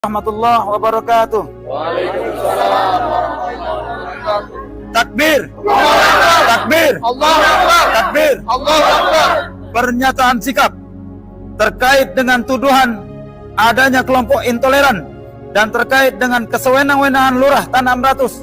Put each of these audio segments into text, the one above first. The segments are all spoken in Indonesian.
Warahmatullahi wabarakatuh. Waalaikumsalam warahmatullahi wabarakatuh. Takbir, takbir, Allahu Akbar. takbir. Allahu Akbar. Pernyataan sikap terkait dengan tuduhan adanya kelompok intoleran dan terkait dengan kesewenang-wenangan Lurah Tanah Amratus,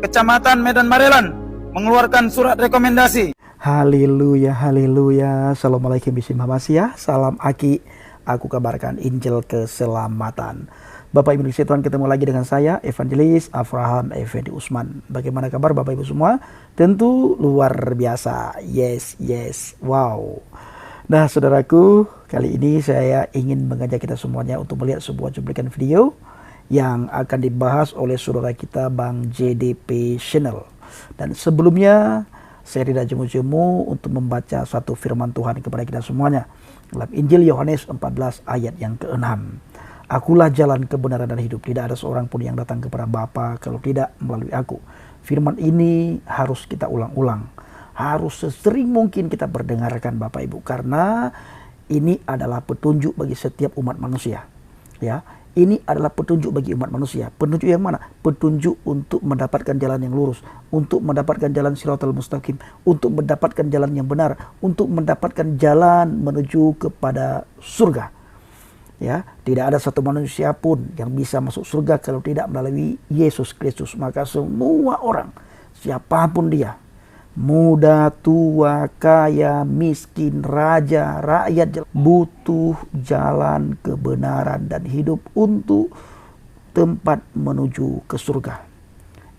Kecamatan Medan Marelan mengeluarkan surat rekomendasi. Haleluya, haleluya. Assalamualaikum bismillahirrahmanirrahim. Salam Aki, aku kabarkan Injil keselamatan. Bapak Ibu Tuhan, ketemu lagi dengan saya Evangelis Avraham Effendi Usman. Bagaimana kabar Bapak Ibu semua? Tentu luar biasa. Yes, wow. Nah saudaraku, kali ini saya ingin mengajak kita semuanya untuk melihat sebuah cuplikan video yang akan dibahas oleh saudara kita Bang JDP Channel. Dan sebelumnya saya tidak jemu-jemu untuk membaca satu firman Tuhan kepada kita semuanya dalam Injil Yohanes 14 ayat yang ke-6. Akulah jalan, kebenaran dan hidup. Tidak ada seorang pun yang datang kepada Bapa kalau tidak melalui aku. Firman ini harus kita ulang-ulang. Harus sesering mungkin kita berdengarkan Bapak Ibu. Karena ini adalah petunjuk bagi setiap umat manusia. Ya, ini adalah petunjuk bagi umat manusia. Petunjuk yang mana? Petunjuk untuk mendapatkan jalan yang lurus, untuk mendapatkan jalan Shiratal Mustaqim, untuk mendapatkan jalan yang benar, untuk mendapatkan jalan menuju kepada surga. Ya, tidak ada satu manusia pun yang bisa masuk surga kalau tidak melalui Yesus Kristus. Maka semua orang, siapapun dia, muda, tua, kaya, miskin, raja, rakyat, butuh jalan kebenaran dan hidup untuk tempat menuju ke surga.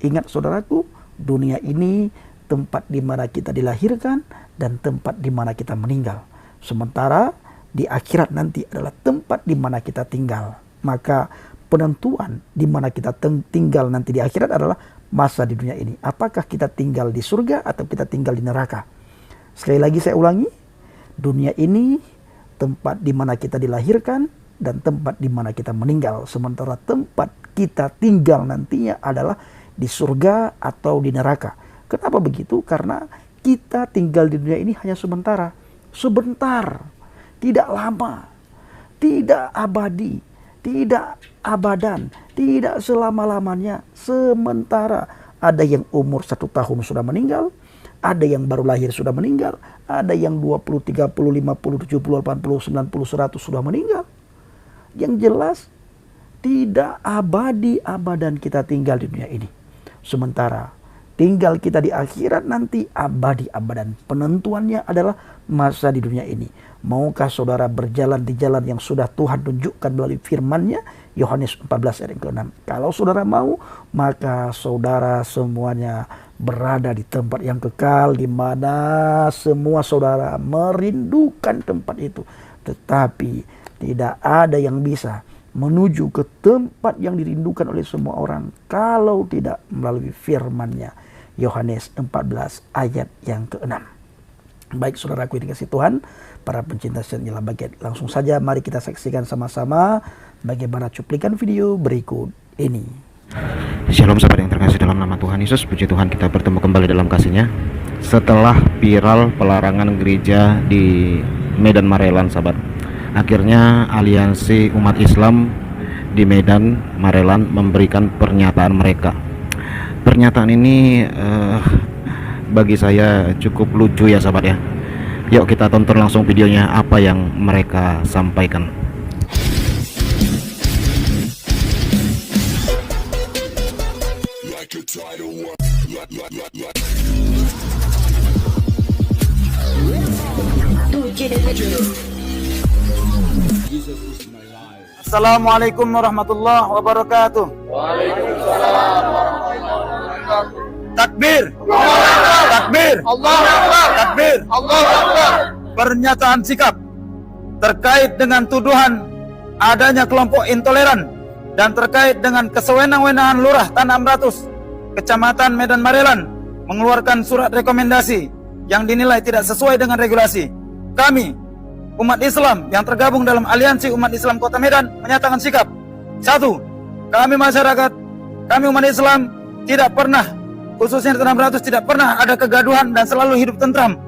Ingat saudaraku, dunia ini tempat di mana kita dilahirkan dan tempat di mana kita meninggal. Sementara di akhirat nanti adalah tempat di mana kita tinggal. Maka penentuan di mana kita tinggal nanti di akhirat adalah masa di dunia ini. Apakah kita tinggal di surga atau kita tinggal di neraka? Sekali lagi saya ulangi, dunia ini tempat di mana kita dilahirkan dan tempat di mana kita meninggal. Sementara tempat kita tinggal nantinya adalah di surga atau di neraka. Kenapa begitu? Karena kita tinggal di dunia ini hanya sementara. Sebentar. Tidak lama, tidak abadi, tidak abadan, tidak selama-lamanya. Sementara ada yang umur 1 tahun sudah meninggal, ada yang baru lahir sudah meninggal, ada yang 20, 30, 50, 70, 80, 90, 100 sudah meninggal. Yang jelas tidak abadi abadan kita tinggal di dunia ini. Sementara tinggal kita di akhirat nanti abadi abadan. Penentuannya adalah masa di dunia ini. Maukah saudara berjalan di jalan yang sudah Tuhan tunjukkan melalui firman-Nya? Yohanes 14 ayat ke-6. Kalau saudara mau, maka saudara semuanya berada di tempat yang kekal, di mana semua saudara merindukan tempat itu. Tetapi tidak ada yang bisa menuju ke tempat yang dirindukan oleh semua orang kalau tidak melalui firman-Nya. Yohanes 14 ayat yang ke-6. Baik saudaraku yang dikasihi Tuhan, para pencinta sejarah bagian, langsung saja mari kita saksikan sama-sama bagaimana cuplikan video berikut ini. Shalom sahabat yang terkasih dalam nama Tuhan Yesus. Puji Tuhan kita bertemu kembali dalam kasih-Nya. Setelah viral pelarangan gereja di Medan Marelan sahabat, akhirnya aliansi umat Islam di Medan Marelan memberikan pernyataan mereka. Pernyataan ini bagi saya cukup lucu ya sahabat ya. Yuk kita tonton langsung videonya apa yang mereka sampaikan. Assalamualaikum warahmatullahi wabarakatuh. Waalaikumsalam warahmatullahi wabarakatuh. Takbir, takbir, Allahu Akbar. takbir. Allahu Akbar. Pernyataan sikap terkait dengan tuduhan adanya kelompok intoleran dan terkait dengan kesewenang-wenangan Lurah Tanah Amratus, Kecamatan Medan Marelan mengeluarkan surat rekomendasi yang dinilai tidak sesuai dengan regulasi. Kami, umat Islam yang tergabung dalam Aliansi Umat Islam Kota Medan, menyatakan sikap. 1. Kami masyarakat, kami umat Islam tidak pernah, khususnya di Tanah Amratus, tidak pernah ada kegaduhan dan selalu hidup tentram,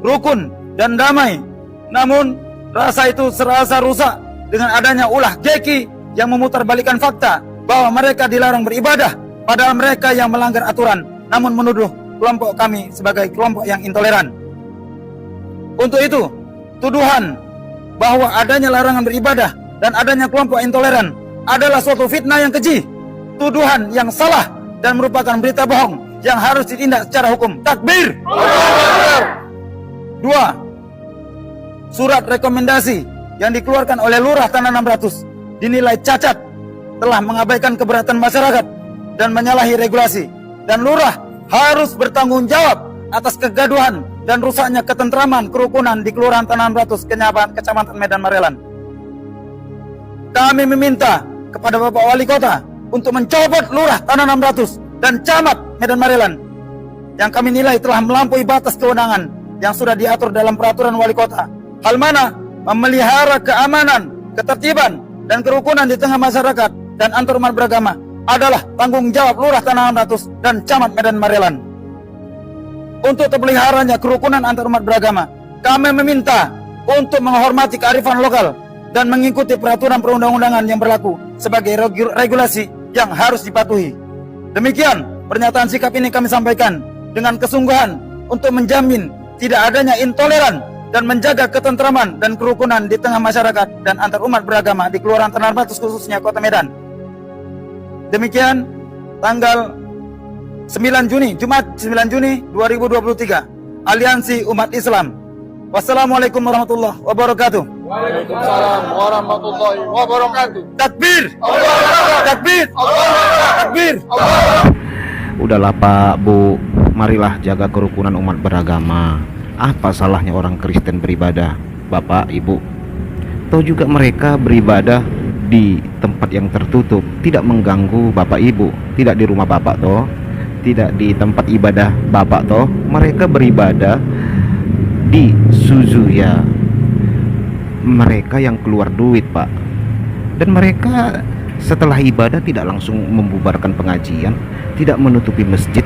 rukun dan damai. Namun rasa itu serasa rusak dengan adanya ulah geki yang memutarbalikkan fakta bahwa mereka dilarang beribadah, padahal mereka yang melanggar aturan, namun menuduh kelompok kami sebagai kelompok yang intoleran. Untuk itu, tuduhan bahwa adanya larangan beribadah dan adanya kelompok intoleran adalah suatu fitnah yang keji, tuduhan yang salah dan merupakan berita bohong yang harus ditindak secara hukum. Takbir. 2. Surat rekomendasi yang dikeluarkan oleh Lurah Tanah 600 dinilai cacat, telah mengabaikan keberatan masyarakat dan menyalahi regulasi, dan Lurah harus bertanggung jawab atas kegaduhan dan rusaknya ketentraman kerukunan di Kelurahan Tanah 600 Kecamatan Medan Marelan. Kami meminta kepada Bapak Wali Kota untuk mencopot Lurah Tanah 600 dan Camat Medan Marelan yang kami nilai telah melampaui batas kewenangan yang sudah diatur dalam peraturan Wali Kota. Hal mana memelihara keamanan, ketertiban, dan kerukunan di tengah masyarakat dan antarumat beragama adalah tanggung jawab Lurah Tanah 600 dan Camat Medan Marelan. Untuk terpeliharanya kerukunan antarumat beragama, kami meminta untuk menghormati kearifan lokal dan mengikuti peraturan perundang-undangan yang berlaku sebagai regulasi yang harus dipatuhi. Demikian pernyataan sikap ini kami sampaikan dengan kesungguhan untuk menjamin tidak adanya intoleran dan menjaga ketentraman dan kerukunan di tengah masyarakat dan antar umat beragama di Kelurahan Tanah 600 khususnya Kota Medan. Demikian tanggal 9 Juni, Jumat 9 Juni 2023, Aliansi Umat Islam. Wassalamualaikum warahmatullahi wabarakatuh. Waalaikumsalam warahmatullahi wabarakatuh. Takbir. Takbir. Takbir. Udahlah Pak, Bu, marilah jaga kerukunan umat beragama. Apa salahnya orang Kristen beribadah, Bapak, Ibu? Tahu juga mereka beribadah di tempat yang tertutup, tidak mengganggu Bapak Ibu, tidak di rumah Bapak toh, tidak di tempat ibadah Bapak toh. Mereka beribadah di Suzuya. Mereka yang keluar duit, Pak. Dan mereka setelah ibadah tidak langsung membubarkan pengajian, tidak menutupi masjid,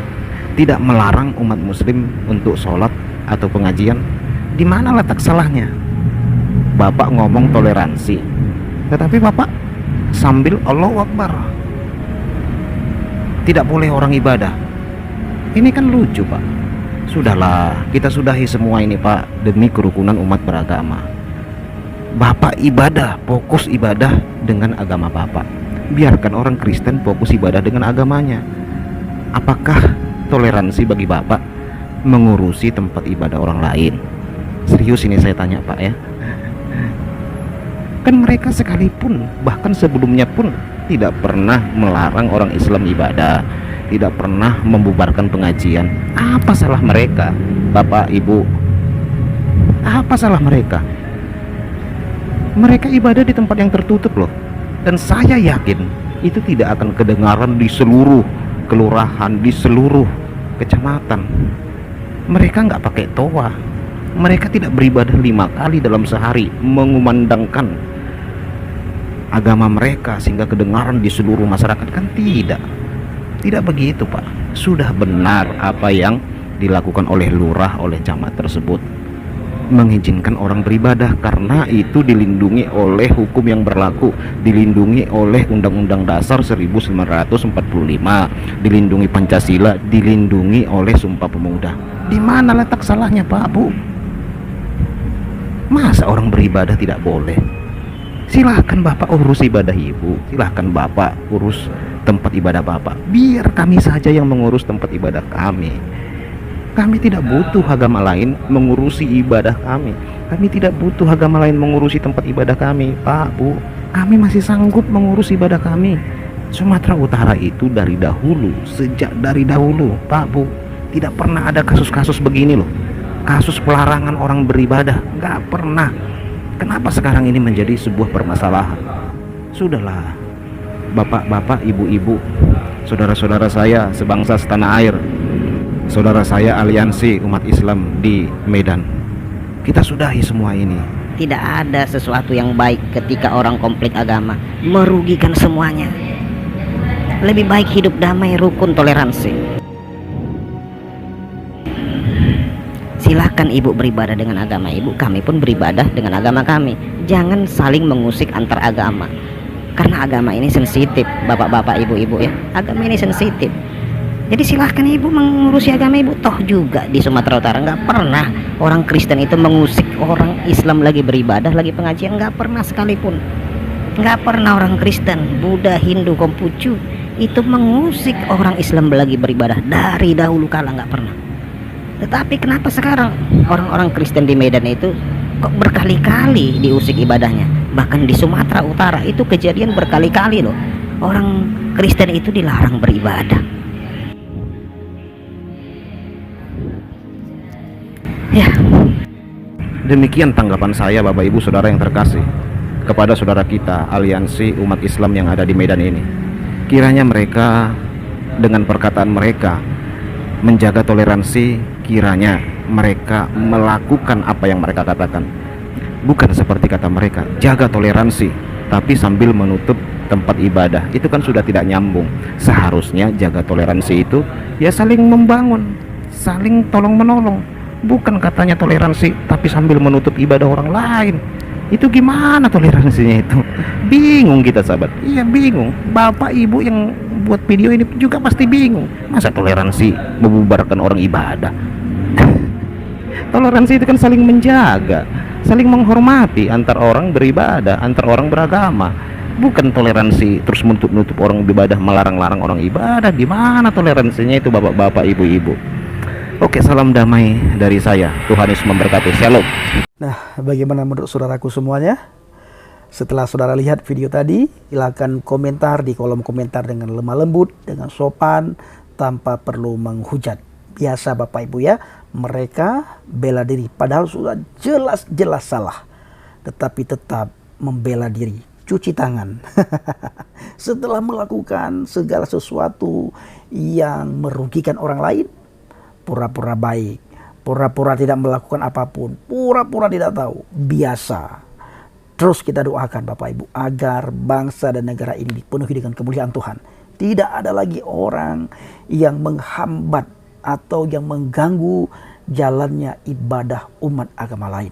tidak melarang umat muslim untuk sholat atau pengajian. Di mana letak salahnya? Bapak ngomong toleransi, tetapi Bapak sambil Allahu Akbar. Tidak boleh orang ibadah. Ini kan lucu, Pak. Sudahlah, kita sudahi semua ini, Pak, demi kerukunan umat beragama. Bapak ibadah, fokus ibadah dengan agama Bapak. Biarkan orang Kristen fokus ibadah dengan agamanya. Apakah toleransi bagi Bapak mengurusi tempat ibadah orang lain? Serius ini saya tanya, Pak, ya. Kan mereka sekalipun, bahkan sebelumnya pun tidak pernah melarang orang Islam ibadah, tidak pernah membubarkan pengajian. Apa salah mereka, Bapak, Ibu? Apa salah mereka? Mereka ibadah di tempat yang tertutup loh. Dan saya yakin itu tidak akan kedengaran di seluruh kelurahan, di seluruh kecamatan. Mereka nggak pakai toa, mereka tidak beribadah 5 kali dalam sehari mengumandangkan agama mereka sehingga kedengaran di seluruh masyarakat. Kan tidak begitu, Pak. Sudah benar apa yang dilakukan oleh lurah, oleh camat tersebut, mengizinkan orang beribadah karena itu dilindungi oleh hukum yang berlaku, dilindungi oleh Undang-Undang Dasar 1945, dilindungi Pancasila, dilindungi oleh Sumpah Pemuda. Di mana letak salahnya, Pak, Bu? Masa orang beribadah tidak boleh? Silahkan Bapak urus ibadah Ibu, silahkan Bapak urus tempat ibadah Bapak. Biar kami saja yang mengurus tempat ibadah kami. Kami tidak butuh agama lain mengurusi ibadah kami. Kami tidak butuh agama lain mengurusi tempat ibadah kami, Pak, Bu. Kami masih sanggup mengurus ibadah kami. Sumatera Utara itu dari dahulu, sejak dari dahulu, Pak, Bu, tidak pernah ada kasus-kasus begini loh. Kasus pelarangan orang beribadah, nggak pernah. Kenapa sekarang ini menjadi sebuah permasalahan? Sudahlah, Bapak-bapak, Ibu-ibu, saudara-saudara saya sebangsa setanah air, saudara saya aliansi umat Islam di Medan, kita sudahi semua ini. Tidak ada sesuatu yang baik ketika orang konflik agama, merugikan semuanya. Lebih baik hidup damai, rukun, toleransi. Silahkan Ibu beribadah dengan agama Ibu, kami pun beribadah dengan agama kami. Jangan saling mengusik antar agama. Karena agama ini sensitif, bapak-bapak, ibu-ibu ya. Agama ini sensitif. Jadi silahkan ibu mengurusi agama ibu. Toh juga di Sumatera Utara nggak pernah orang Kristen itu mengusik orang Islam lagi beribadah, lagi pengajian, nggak pernah sekalipun. Nggak pernah orang Kristen, Buddha, Hindu, Konghucu itu mengusik orang Islam lagi beribadah dari dahulu kala, nggak pernah. Tetapi kenapa sekarang orang-orang Kristen di Medan itu kok berkali-kali diusik ibadahnya? Bahkan di Sumatera Utara itu kejadian berkali-kali loh. Orang Kristen itu dilarang beribadah. Ya, Demikian tanggapan saya Bapak Ibu Saudara yang terkasih kepada saudara kita aliansi umat Islam yang ada di Medan ini. Kiranya mereka dengan perkataan mereka menjaga toleransi, kiranya mereka melakukan apa yang mereka katakan. Bukan seperti kata mereka, jaga toleransi, tapi sambil menutup tempat ibadah. Itu kan sudah tidak nyambung. Seharusnya jaga toleransi itu ya saling membangun, saling tolong-menolong. Bukan katanya toleransi, tapi sambil menutup ibadah orang lain. Itu gimana toleransinya itu? Bingung kita sahabat. Iya bingung. Bapak ibu yang buat video ini juga pasti bingung. Masa toleransi membubarkan orang ibadah? Toleransi itu kan saling menjaga, saling menghormati antar orang beribadah, antar orang beragama. Bukan toleransi terus menutup orang beribadah, melarang-larang orang ibadah. Gimana toleransinya itu bapak-bapak, ibu-ibu? Oke, salam damai dari saya. Tuhan Yesus memberkati. Shalom. Nah, bagaimana menurut saudaraku semuanya? Setelah saudara lihat video tadi, silakan komentar di kolom komentar dengan lemah lembut, dengan sopan, tanpa perlu menghujat. Biasa Bapak Ibu ya, mereka bela diri padahal sudah jelas-jelas salah, tetapi tetap membela diri, cuci tangan. Setelah melakukan segala sesuatu yang merugikan orang lain, pura-pura baik, pura-pura tidak melakukan apapun, pura-pura tidak tahu, biasa. Terus kita doakan Bapak Ibu agar bangsa dan negara ini dipenuhi dengan kemuliaan Tuhan. Tidak ada lagi orang yang menghambat atau yang mengganggu jalannya ibadah umat agama lain.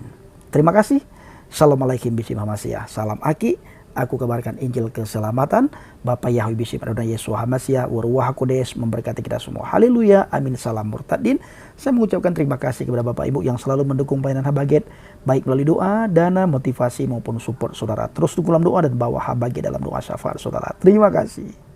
Terima kasih. Assalamualaikum warahmatullahi wabarakatuh. Salam Aki. Aku kabarkan Injil keselamatan. Bapak Yahweh Bishim Adonai Yesus Hamasia Waruah Kodes memberkati kita semua. Haleluya. Amin. Salam murtadin. Saya mengucapkan terima kasih kepada Bapak Ibu yang selalu mendukung pelayanan Habaget, baik melalui doa, dana, motivasi maupun support saudara. Terus dukung dalam doa dan bawa Habaget dalam doa syafaat saudara. Terima kasih.